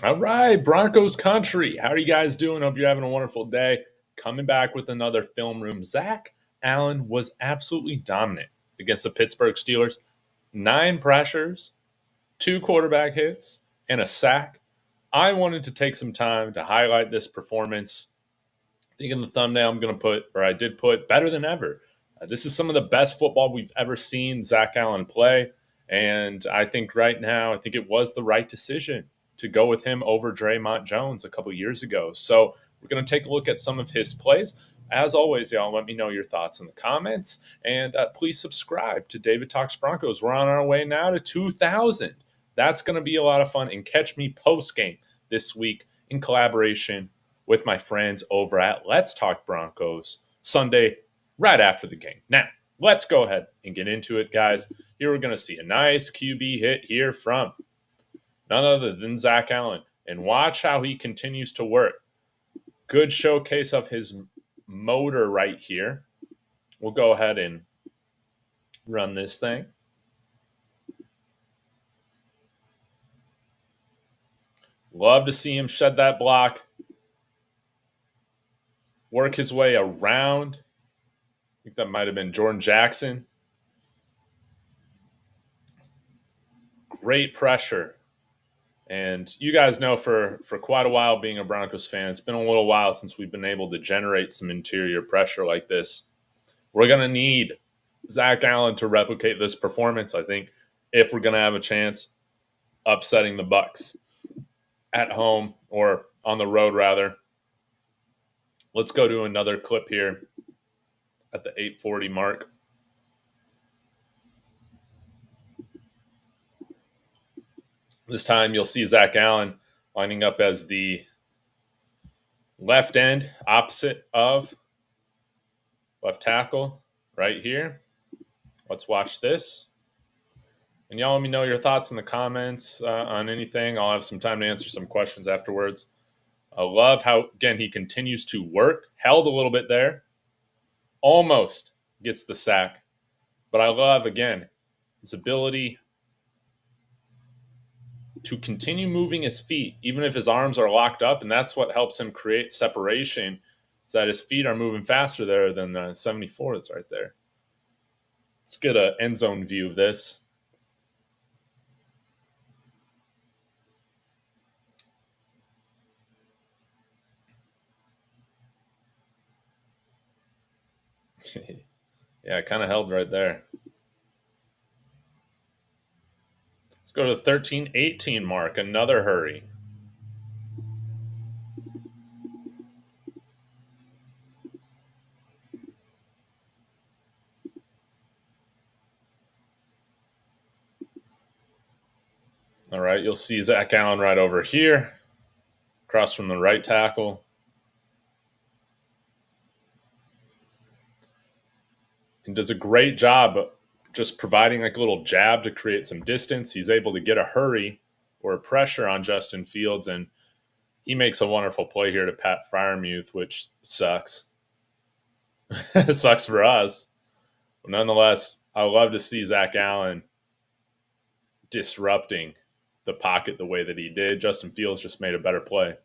All right, Broncos country. How are you guys doing? Hope you're having a wonderful day. Coming back with another film room. Zach Allen was absolutely dominant against the Pittsburgh Steelers. 9 pressures, 2 quarterback hits, and a sack. I wanted to take some time to highlight this performance. I think in the thumbnail, I'm going to put, or I did put, better than ever. This is some of the best football we've ever seen Zach Allen play. And I think right now, I think it was the right decision to go with him over Draymond Jones a couple years ago. So we're going to take a look at some of his plays. As always, y'all, let me know your thoughts in the comments. And please subscribe to David Talks Broncos. We're on our way now to 2,000. That's going to be a lot of fun. And catch me post game this week in collaboration with my friends over at Let's Talk Broncos Sunday right after the game. Now, let's go ahead and get into it, guys. Here we're going to see a nice QB hit here from none other than Zach Allen. And watch how he continues to work. Good showcase of his motor right here. We'll go ahead and run this thing. Love to see him shed that block. Work his way around. I think that might have been Jordan Jackson. Great pressure. And you guys know for quite a while being a Broncos fan, it's been a little while since we've been able to generate some interior pressure like this. We're going to need Zach Allen to replicate this performance, I think, if we're going to have a chance upsetting the Bucs at home or on the road, rather. Let's go to another clip here at the 8:40 mark. This time you'll see Zach Allen lining up as the left end opposite of left tackle right here. Let's watch this. And y'all let me know your thoughts in the comments on anything. I'll have some time to answer some questions afterwards. I love how, again, he continues to work. Held a little bit there. Almost gets the sack. But I love, again, his ability to continue moving his feet, even if his arms are locked up. And that's what helps him create separation, is that his feet are moving faster there than the 74 that's right there. Let's get an end zone view of this. Yeah, kind of held right there. Let's go to the 13-18 mark. Another hurry. All right, you'll see Zach Allen right over here, across from the right tackle. And does a great job just providing like a little jab to create some distance. He's able to get a hurry or a pressure on Justin Fields, and he makes a wonderful play here to Pat Freiermuth, which sucks. Sucks for us. But nonetheless, I love to see Zach Allen disrupting the pocket the way that he did. Justin Fields just made a better play.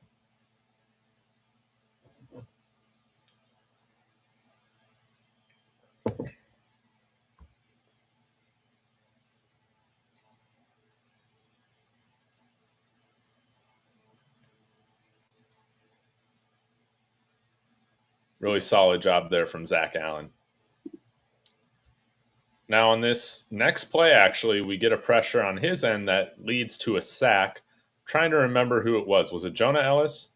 Really solid job there from Zach Allen. Now, on this next play, actually, we get a pressure on his end that leads to a sack. Trying to remember who it was. Was it Jonah Ellis?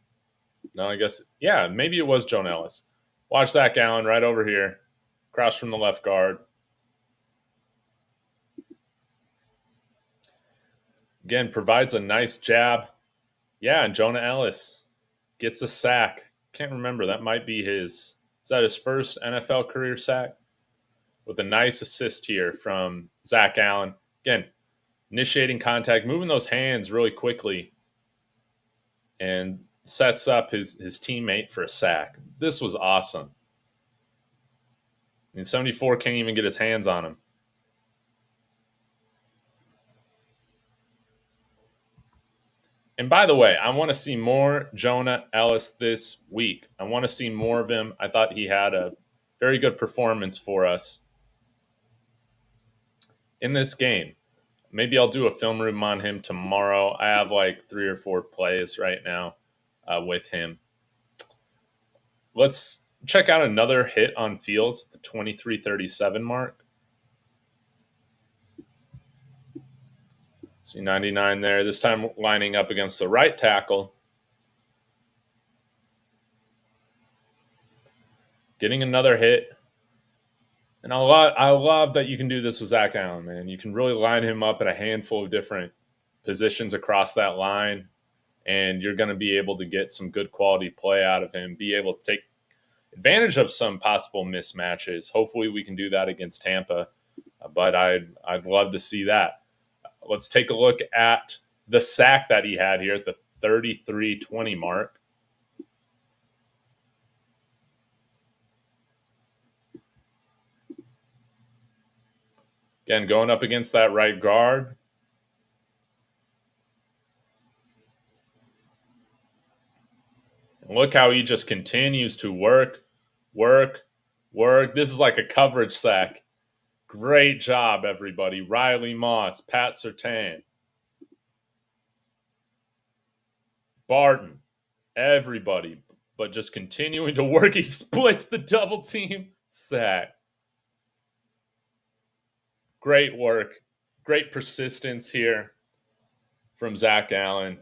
No, I guess, yeah, maybe it was Jonah Ellis. Watch Zach Allen right over here, across from the left guard. Again, provides a nice jab. Yeah, and Jonah Ellis gets a sack. Can't remember. That might be his. Is that his first NFL career sack? With a nice assist here from Zach Allen. Again, initiating contact, moving those hands really quickly, and sets up his teammate for a sack. This was awesome. And 74 can't even get his hands on him. And by the way, I want to see more Jonah Ellis this week. I want to see more of him. I thought he had a very good performance for us in this game. Maybe I'll do a film room on him tomorrow. I have like 3 or 4 plays right now with him. Let's check out another hit on Fields, the 23:37 mark. See 99 there. This time lining up against the right tackle. Getting another hit. And I love that you can do this with Zach Allen, man. You can really line him up at a handful of different positions across that line, and you're going to be able to get some good quality play out of him, be able to take advantage of some possible mismatches. Hopefully we can do that against Tampa, but I'd love to see that. Let's take a look at the sack that he had here at the 33-20 mark. Again, going up against that right guard. And look how he just continues to work. This is like a coverage sack. Great job, everybody. Riley Moss, Pat Surtain, Barton, everybody. But just continuing to work. He splits the double team sack. Great work. Great persistence here from Zach Allen.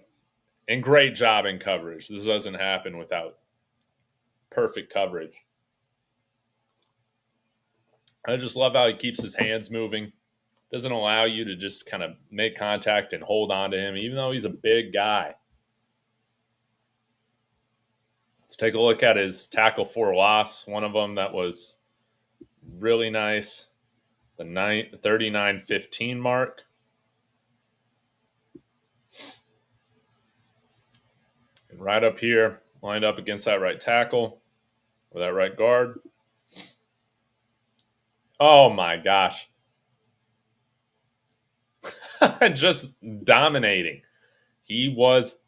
And great job in coverage. This doesn't happen without perfect coverage. I just love how he keeps his hands moving. Doesn't allow you to just kind of make contact and hold on to him, even though he's a big guy. Let's take a look at his tackle for loss. One of them that was really nice. The 39-15 mark. And right up here, lined up against that right tackle or that right guard. Oh my gosh. Just dominating. He was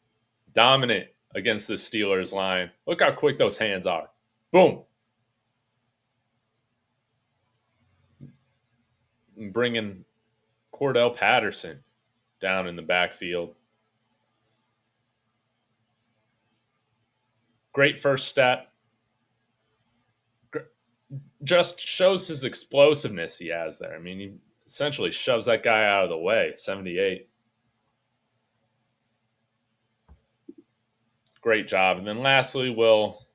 dominant against the Steelers line. Look how quick those hands are. Boom. Bringing Cordell Patterson down in the backfield. Great first step. Just shows his explosiveness he has there. I mean, he essentially shoves that guy out of the way. 78. Great job. And then lastly, we'll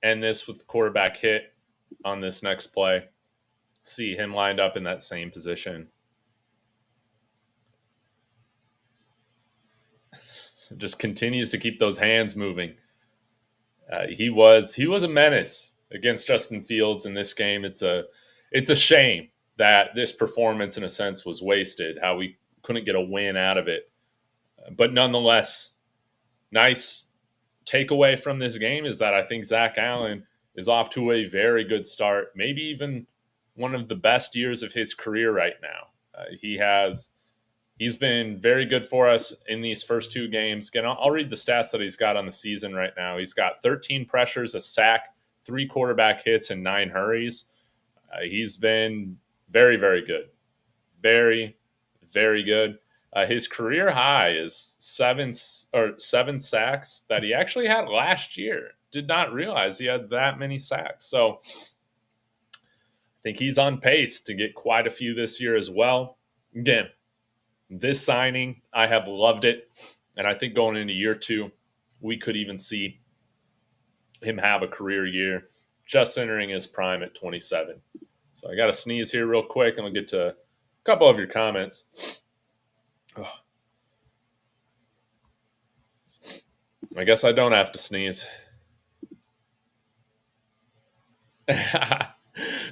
end this with the quarterback hit on this next play. See him lined up in that same position. Just continues to keep those hands moving. He was a menace against Justin Fields in this game. It's a shame that this performance, in a sense, was wasted. How we couldn't get a win out of it, but nonetheless, nice takeaway from this game is that I think Zach Allen is off to a very good start. Maybe even one of the best years of his career right now. He's been very good for us in these first 2 games. Again, I'll read the stats that he's got on the season right now. He's got 13 pressures, a sack, 3 quarterback hits, and 9 hurries. He's been very, very good. Very, very good. His career high is 7 sacks that he actually had last year. Did not realize he had that many sacks. So I think he's on pace to get quite a few this year as well. Again, this signing, I have loved it. And I think going into year 2, we could even see him have a career year, just entering his prime at 27. So I got to sneeze here real quick, and I'll get to a couple of your comments. Oh. I guess I don't have to sneeze.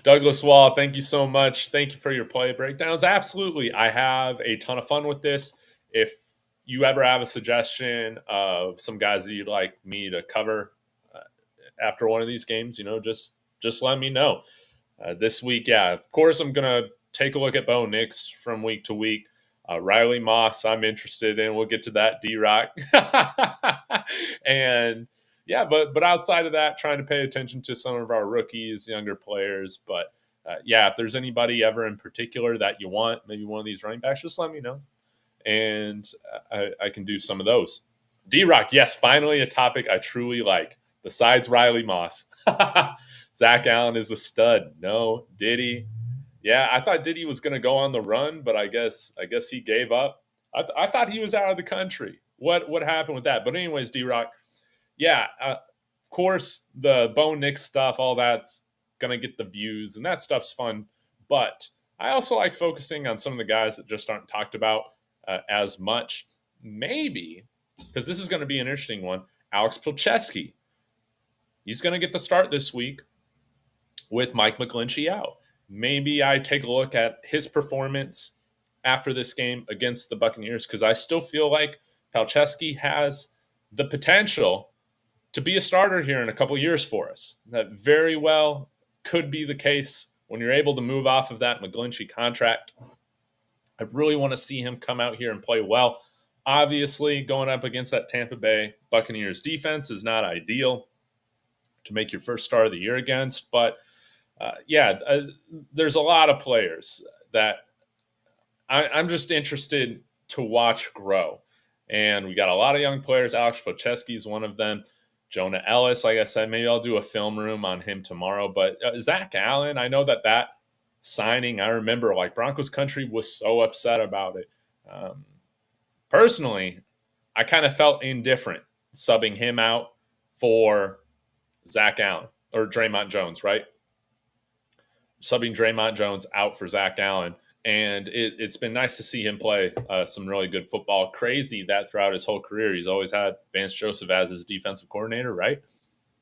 Douglas Wall, thank you so much. Thank you for your play breakdowns. Absolutely. I have a ton of fun with this. If you ever have a suggestion of some guys that you'd like me to cover after one of these games, just let me know. This week, yeah, of course, I'm going to take a look at Bo Nix from week to week. Riley Moss, I'm interested in. We'll get to that, D Rock. And yeah, but outside of that, trying to pay attention to some of our rookies, younger players. But yeah, if there's anybody ever in particular that you want, maybe one of these running backs, just let me know, and I can do some of those. D Rock, yes, finally a topic I truly like. Besides Riley Moss, Zach Allen is a stud. No, Diddy. Yeah, I thought Diddy was going to go on the run, but I guess he gave up. I thought he was out of the country. What happened with that? But anyways, D Rock, yeah, of course the Bo Nix stuff, all that's gonna get the views, and that stuff's fun. But I also like focusing on some of the guys that just aren't talked about as much. Maybe because this is going to be an interesting one. Alex Pilcheski, he's going to get the start this week with Mike McGlinchey out. Maybe I take a look at his performance after this game against the Buccaneers because I still feel like Palczewski has the potential to be a starter here in a couple years for us. That very well could be the case when you're able to move off of that McGlinchey contract. I really want to see him come out here and play well. Obviously, going up against that Tampa Bay Buccaneers defense is not ideal to make your first start of the year against, but there's a lot of players that I'm just interested to watch grow. And we got a lot of young players. Alex Pocheski is one of them. Jonah Ellis, like I said, maybe I'll do a film room on him tomorrow. But Zach Allen, I know that signing, I remember like Broncos country was so upset about it. Personally, I kind of felt indifferent subbing him out for Zach Allen or Draymond Jones, right? Subbing Draymond Jones out for Zach Allen. And it's been nice to see him play some really good football. Crazy that throughout his whole career, he's always had Vance Joseph as his defensive coordinator, right?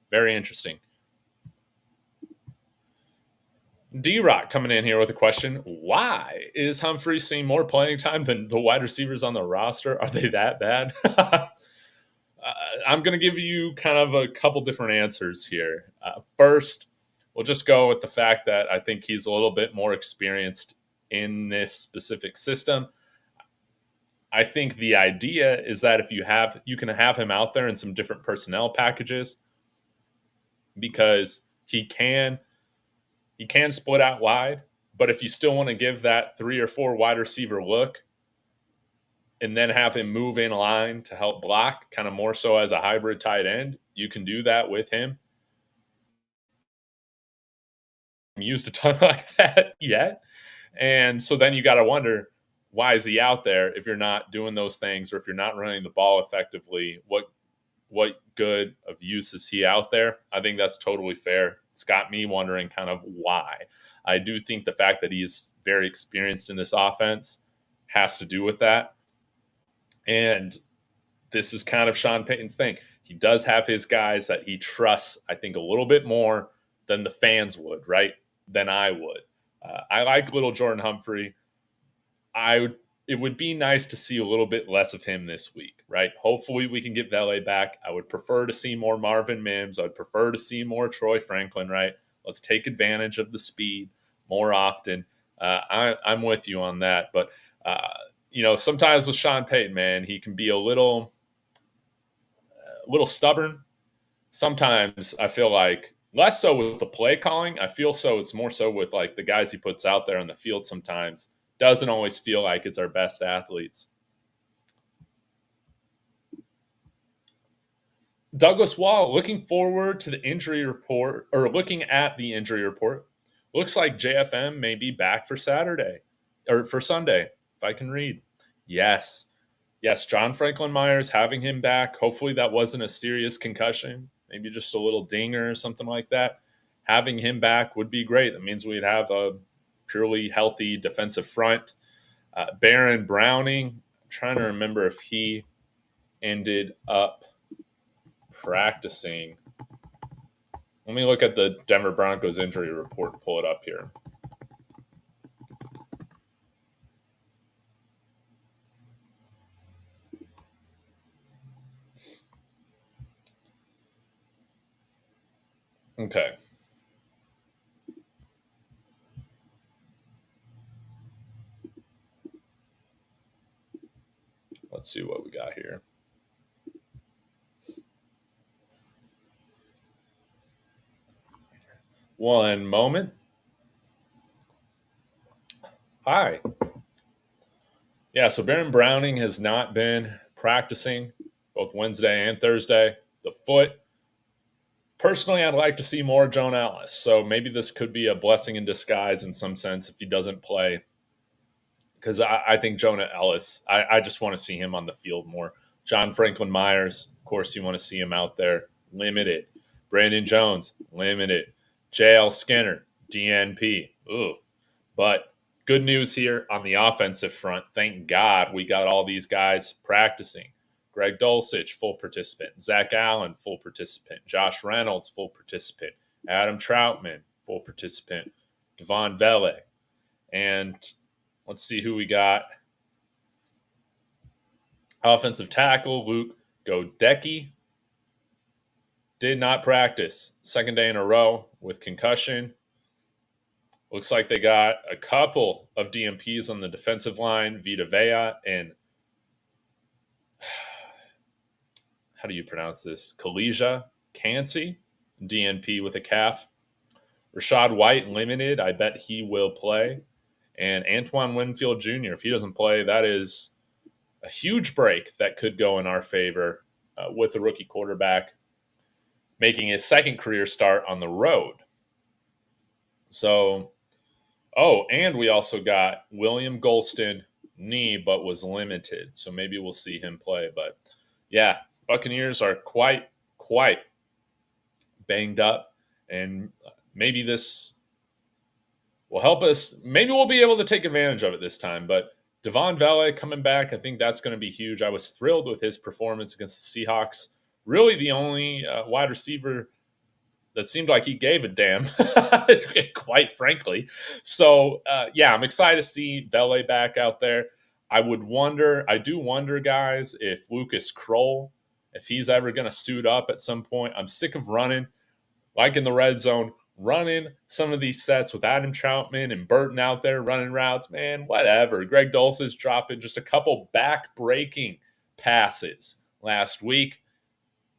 Very interesting. D-Rock coming in here with a question. Why is Humphrey seeing more playing time than the wide receivers on the roster? Are they that bad? I'm going to give you kind of a couple different answers here. First, we'll just go with the fact that I think he's a little bit more experienced in this specific system. I think the idea is that if you can have him out there in some different personnel packages because he can split out wide, but if you still want to give that 3 or 4 wide receiver look and then have him move in line to help block, kind of more so as a hybrid tight end, you can do that with him. Used a ton like that yet. And so then you got to wonder, why is he out there if you're not doing those things, or if you're not running the ball effectively? What good of use is he out there? I think that's totally fair. It's got me wondering kind of why. I do think the fact that he's very experienced in this offense has to do with that. And this is kind of Sean Payton's thing. He does have his guys that he trusts, I think, a little bit more than the fans would, right? Than I would. I like little Jordan Humphrey. It would be nice to see a little bit less of him this week, right? Hopefully we can get Vele back. I would prefer to see more Marvin Mims. I would prefer to see more Troy Franklin, right? Let's take advantage of the speed more often. I'm with you on that. But, sometimes with Sean Payton, man, he can be a little stubborn. Sometimes I feel like less so with the play calling. I feel so it's more so with like the guys he puts out there on the field sometimes. Doesn't always feel like it's our best athletes. Douglas Wall, looking forward to the injury report, or looking at the injury report. Looks like JFM may be back for Saturday, or for Sunday, if I can read. Yes. Yes, John Franklin Myers having him back. Hopefully that wasn't a serious concussion, maybe just a little dinger or something like that. Having him back would be great. That means we'd have a purely healthy defensive front. Baron Browning, I'm trying to remember if he ended up practicing. Let me look at the Denver Broncos injury report and pull it up here. Okay. Let's see what we got here. One moment. Hi. Yeah, so Baron Browning has not been practicing both Wednesday and Thursday. The foot. Personally, I'd like to see more Jonah Ellis. So maybe this could be a blessing in disguise in some sense if he doesn't play. Because I think Jonah Ellis, I just want to see him on the field more. John Franklin Myers, of course, you want to see him out there. Limited. Brandon Jones, limited. JL Skinner, DNP. Ooh. But good news here on the offensive front. Thank God we got all these guys practicing. Greg Dulcich, full participant. Zach Allen, full participant. Josh Reynolds, full participant. Adam Troutman, full participant. Devon Vele. And let's see who we got. Offensive tackle, Luke Godecki. Did not practice. Second day in a row with concussion. Looks like they got a couple of DMPs on the defensive line. Vita Vea and how do you pronounce this? Kalesia Cansey, DNP with a calf. Rashad White, limited. I bet he will play. And Antoine Winfield Jr., if he doesn't play, that is a huge break that could go in our favor with the rookie quarterback making his second career start on the road. So, and we also got William Golston, knee, but was limited. So maybe we'll see him play. But yeah, Buccaneers are quite banged up. And maybe this will help us. Maybe we'll be able to take advantage of it this time. But Devon Vele coming back, I think that's going to be huge. I was thrilled with his performance against the Seahawks. Really the only wide receiver that seemed like he gave a damn, quite frankly. So, I'm excited to see Vele back out there. I do wonder, guys, if Lucas Kroll, if he's ever going to suit up at some point. I'm sick of running, like in the red zone, running some of these sets with Adam Troutman and Burton out there running routes. Man, whatever. Greg Dulcich dropping just a couple back-breaking passes last week.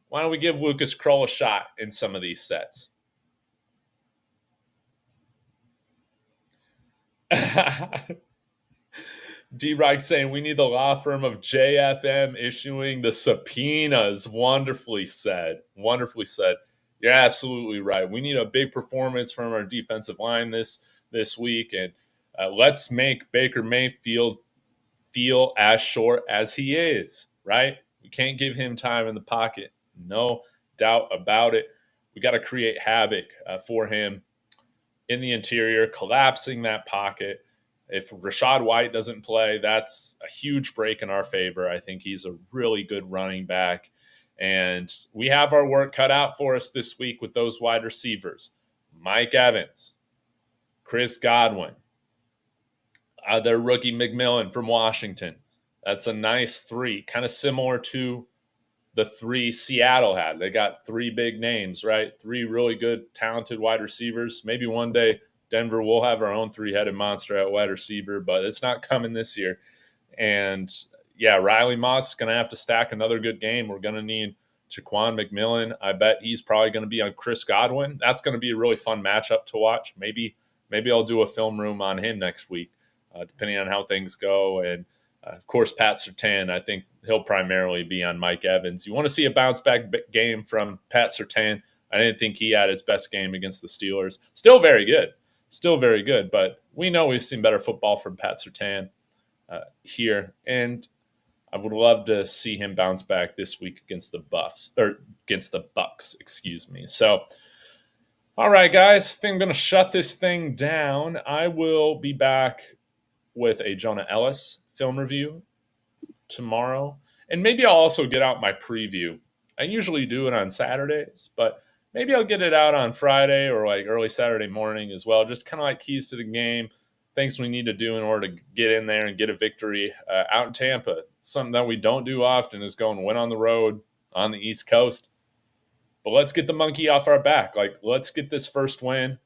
Why don't we give Lucas Kroll a shot in some of these sets? D-Reich saying we need the law firm of JFM issuing the subpoenas. Wonderfully said. Wonderfully said. You're absolutely right. We need a big performance from our defensive line this week, and let's make Baker Mayfield feel as short as he is, right? We can't give him time in the pocket. No doubt about it. We got to create havoc for him in the interior, collapsing that pocket. If Rashad White doesn't play, that's a huge break in our favor. I think he's a really good running back. And we have our work cut out for us this week with those wide receivers. Mike Evans, Chris Godwin, their rookie McMillan from Washington. That's a nice three, kind of similar to the three Seattle had. They got three big names, right? Three really good, talented wide receivers. Maybe one day Denver will have our own three-headed monster at wide receiver, but it's not coming this year. And Riley Moss is going to have to stack another good game. We're going to need Jaquan McMillan. I bet he's probably going to be on Chris Godwin. That's going to be a really fun matchup to watch. Maybe I'll do a film room on him next week, depending on how things go. And of course, Pat Surtain, I think he'll primarily be on Mike Evans. You want to see a bounce-back game from Pat Surtain. I didn't think he had his best game against the Steelers. Still very good, but we know we've seen better football from Pat Surtain here, and I would love to see him bounce back this week against the Bucks, excuse me. So, all right, guys, I think I'm going to shut this thing down. I will be back with a Jonah Ellis film review tomorrow, and maybe I'll also get out my preview. I usually do it on Saturdays, but maybe I'll get it out on Friday or like early Saturday morning as well. Just kind of like keys to the game, things we need to do in order to get in there and get a victory out in Tampa. Something that we don't do often is go and win on the road on the East Coast. But let's get the monkey off our back. Let's get this first win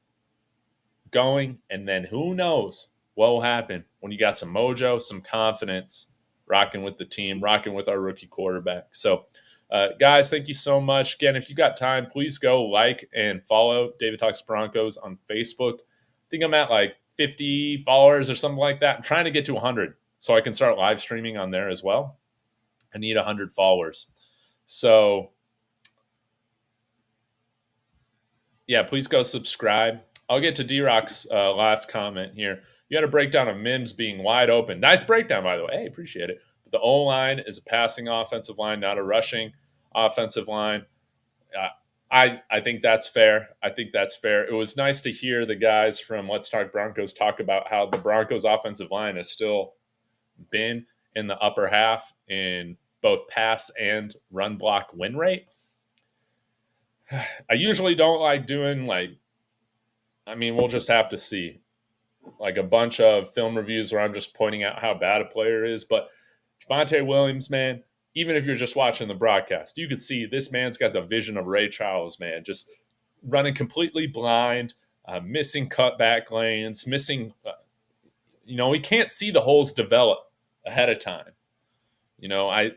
going, and then who knows what will happen when you got some mojo, some confidence, rocking with the team, rocking with our rookie quarterback. So, guys, thank you so much. Again, if you got time, please go like and follow David Talks Broncos on Facebook. I think I'm at like 50 followers or something like that. I'm trying to get to 100 so I can start live streaming on there as well. I need 100 followers. So, yeah, please go subscribe. I'll get to D-Rock's last comment here. You had a breakdown of Mims being wide open. Nice breakdown, by the way. Hey, appreciate it. But the O-line is a passing offensive line, not a rushing offensive line. Uh, I think that's fair. I think that's fair. It was nice to hear the guys from Let's Talk Broncos talk about how the Broncos offensive line has still been in the upper half in both pass and run block win rate. I usually don't like doing we'll just have to see like a bunch of film reviews where I'm just pointing out how bad a player is. But Javonte Williams, man, even if you're just watching the broadcast, you could see this man's got the vision of Ray Charles, man, just running completely blind, missing cutback lanes, missing, he can't see the holes develop ahead of time. I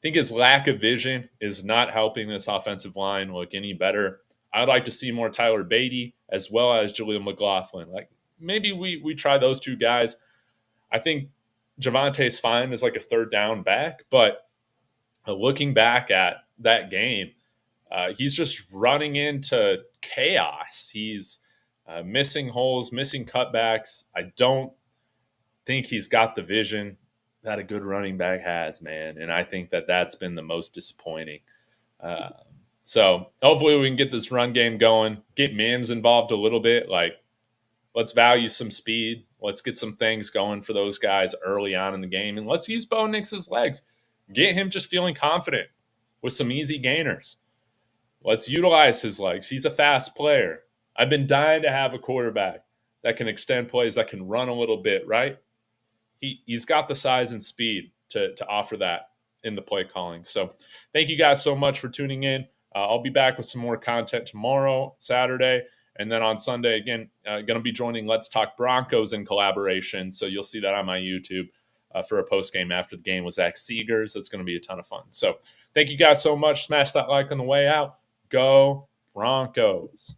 think his lack of vision is not helping this offensive line look any better. I'd like to see more Tyler Beatty as well as Julian McLaughlin. Like maybe we try those two guys. I think Javonte's fine as like a third down back, but looking back at that game, he's just running into chaos. He's missing holes, missing cutbacks. I don't think he's got the vision that a good running back has, man. And I think that that's been the most disappointing. So hopefully we can get this run game going, get Mims involved a little bit. Like, let's value some speed. Let's get some things going for those guys early on in the game. And let's use Bo Nix's legs. Get him just feeling confident with some easy gainers. Let's utilize his legs. He's a fast player. I've been dying to have a quarterback that can extend plays, that can run a little bit, right? He's got the size and speed to offer that in the play calling. So thank you guys so much for tuning in. I'll be back with some more content tomorrow, Saturday. And then on Sunday, again, going to be joining Let's Talk Broncos in collaboration. So you'll see that on my YouTube for a post-game after the game with Zach Seegers. That's going to be a ton of fun. So thank you guys so much. Smash that like on the way out. Go Broncos.